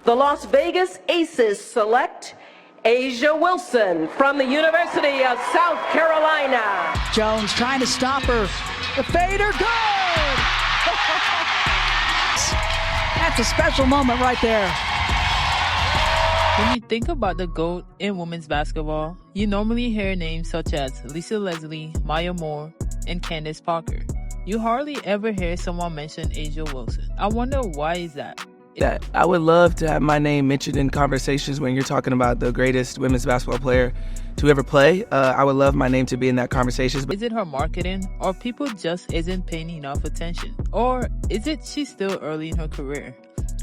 The Las Vegas Aces select jaWilson from the University of South Carolina. Jones trying to stop her. The fader, good! That's a special moment right there. When you think about the GOAT in women's basketball, you normally hear names such as Lisa Leslie, Maya Moore, and Candace Parker. You hardly ever hear someone mention jaWilson. I wonder why is that? That I would love to have my name mentioned in conversations when you're talking about the greatest women's basketball player to ever play. I would love my name to be in that conversation. Is it her marketing, or people just isn't paying enough attention? Or is it she's still early in her career?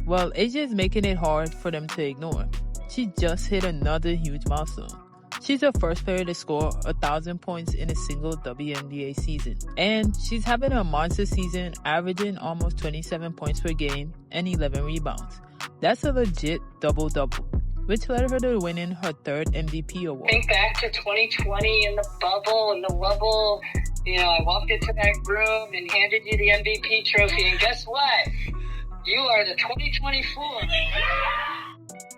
Well, AJ is making it hard for them to ignore. She just hit another huge milestone. She's the first player to score 1,000 points in a single WNBA season. And she's having a monster season, averaging almost 27 points per game and 11 rebounds. That's a legit double-double, which led her to winning her third MVP award. Think back to 2020 in the bubble, I walked into that room and handed you the MVP trophy, and guess what? You are the 2024.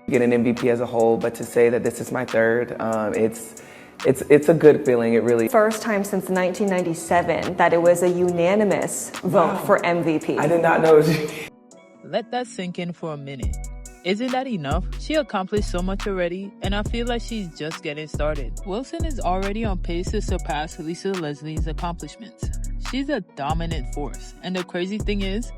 Get an MVP as a whole, but to say that this is my third, it's a good feeling. It really. First time since 1997 that it was a unanimous vote for MVP. I did not know. Let that sink in for a minute. Isn't that enough? She accomplished so much already, and I feel like she's just getting started. Wilson is already on pace to surpass Lisa Leslie's accomplishments. She's a dominant force, and the crazy thing is,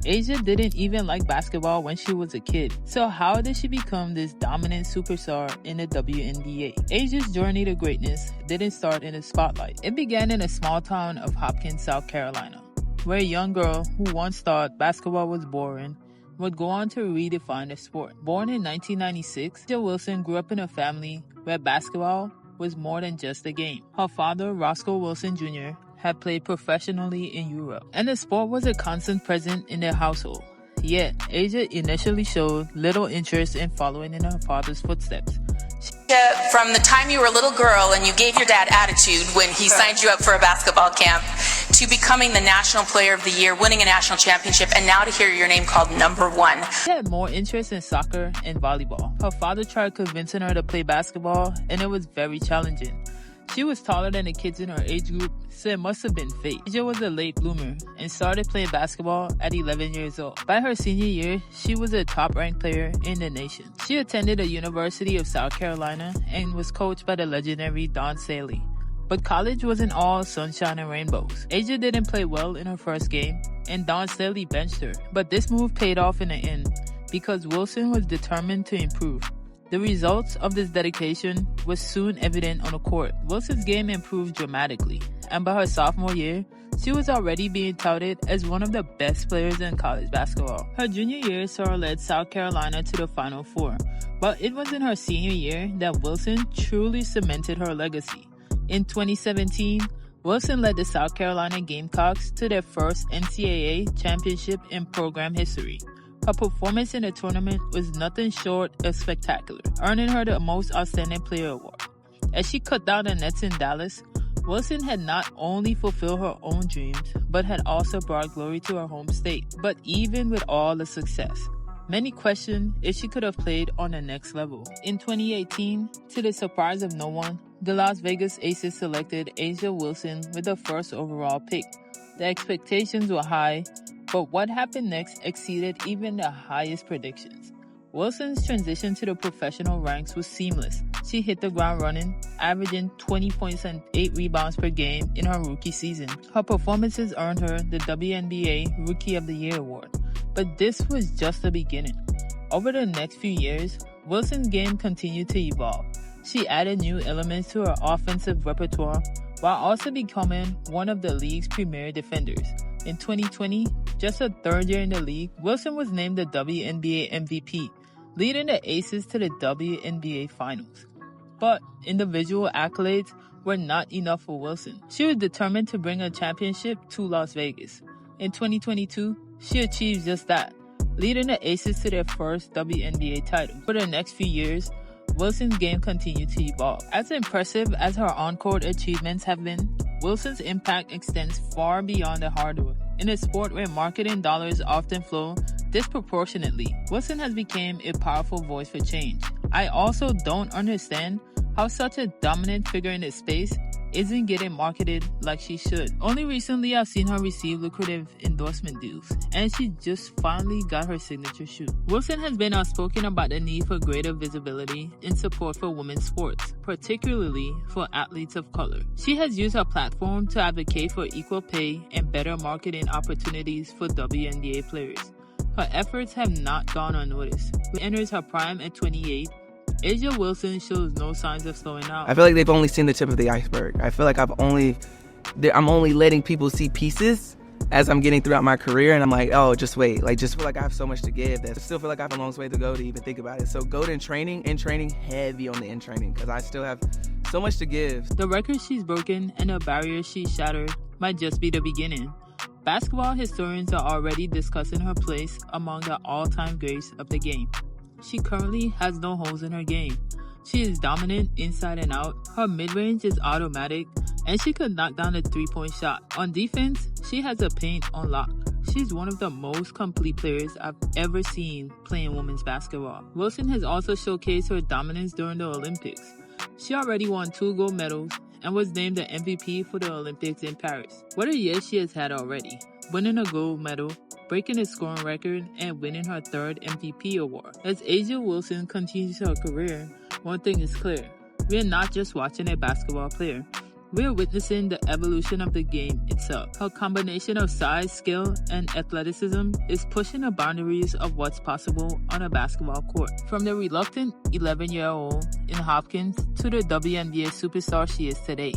Asia didn't even like basketball when she was a kid. So how did she become this dominant superstar in the WNBA? Asia's journey to greatness didn't start in the spotlight. It began in a small town of Hopkins, South Carolina, where a young girl who once thought basketball was boring would go on to redefine the sport. Born in 1996, jaWilson grew up in a family where basketball was more than just a game. Her father, Roscoe Wilson Jr., had played professionally in Europe, and the sport was a constant present in their household. Yet, Asia initially showed little interest in following in her father's footsteps. From the time you were a little girl and you gave your dad attitude when he signed you up for a basketball camp, to becoming the National Player of the Year, winning a national championship, and now to hear your name called #1. She had more interest in soccer and volleyball. Her father tried convincing her to play basketball, and it was very challenging. She was taller than the kids in her age group, so it must have been fate. Asia was a late bloomer and started playing basketball at 11 years old. By her senior year, she was a top-ranked player in the nation. She attended the University of South Carolina and was coached by the legendary Don Staley. But college wasn't all sunshine and rainbows. Asia didn't play well in her first game, and Don Staley benched her. But this move paid off in the end, because Wilson was determined to improve. The results of this dedication was soon evident on the court. Wilson's game improved dramatically, and by her sophomore year, she was already being touted as one of the best players in college basketball. Her junior year saw her lead South Carolina to the Final Four, but it was in her senior year that Wilson truly cemented her legacy. In 2017, Wilson led the South Carolina Gamecocks to their first NCAA championship in program history. Her performance in the tournament was nothing short of spectacular, earning her the Most Outstanding Player award. As she cut down the nets in Dallas, Wilson had not only fulfilled her own dreams, but had also brought glory to her home state. But even with all the success, many questioned if she could have played on the next level. In 2018, to the surprise of no one, the Las Vegas Aces selected jaWilson with the first overall pick. The expectations were high, but what happened next exceeded even the highest predictions. Wilson's transition to the professional ranks was seamless. She hit the ground running, averaging 20 points and 8 rebounds per game in her rookie season. Her performances earned her the WNBA Rookie of the Year award, but this was just the beginning. Over the next few years, Wilson's game continued to evolve. She added new elements to her offensive repertoire while also becoming one of the league's premier defenders. In 2020, just her third year in the league, Wilson was named the WNBA MVP, leading the Aces to the WNBA Finals. But individual accolades were not enough for Wilson. She was determined to bring a championship to Las Vegas. In 2022, she achieved just that, leading the Aces to their first WNBA title. For the next few years, Wilson's game continued to evolve. As impressive as her on-court achievements have been, Wilson's impact extends far beyond the hardwood. In a sport where marketing dollars often flow disproportionately. Wilson has become a powerful voice for change. I also don't understand how such a dominant figure in this space isn't getting marketed like she should. Only recently I've seen her receive lucrative endorsement deals, and she just finally got her signature shoe. Wilson has been outspoken about the need for greater visibility and support for women's sports, particularly for athletes of color. She has used her platform to advocate for equal pay and better marketing opportunities for WNBA players. Her efforts have not gone unnoticed. She enters her prime at 28. jaWilson shows no signs of slowing down. I feel like they've only seen the tip of the iceberg. I feel like I'm only letting people see pieces as I'm getting throughout my career, and I'm like, oh, just wait. Like, just feel like I have so much to give that I still feel like I have a long way to go to even think about it. So go to in training, heavy on the in training, because I still have so much to give. The records she's broken and the barriers she's shattered might just be the beginning. Basketball historians are already discussing her place among the all-time greats of the game. She currently has no holes in her game. She is dominant inside and out, her mid-range is automatic, and she could knock down a three-point shot. On defense, she has a paint on lock. She's one of the most complete players I've ever seen playing women's basketball. Wilson has also showcased her dominance during the Olympics. She already won 2 gold medals and was named the MVP for the Olympics in Paris. What a year she has had already, winning a gold medal, breaking a scoring record, and winning her 3rd MVP award. As jaWilson continues her career, one thing is clear. We're not just watching a basketball player. We're witnessing the evolution of the game itself. Her combination of size, skill, and athleticism is pushing the boundaries of what's possible on a basketball court. From the reluctant 11-year-old in Hopkins to the WNBA superstar she is today,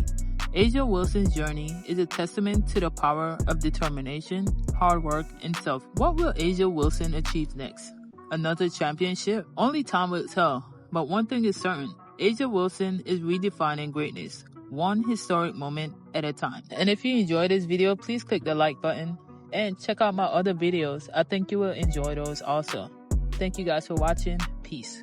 jaWilson's journey is a testament to the power of determination, hard work, and self. What will jaWilson achieve next? Another championship? Only time will tell. But one thing is certain, jaWilson is redefining greatness, one historic moment at a time. And if you enjoyed this video, please click the like button and check out my other videos. I think you will enjoy those also. Thank you guys for watching. Peace.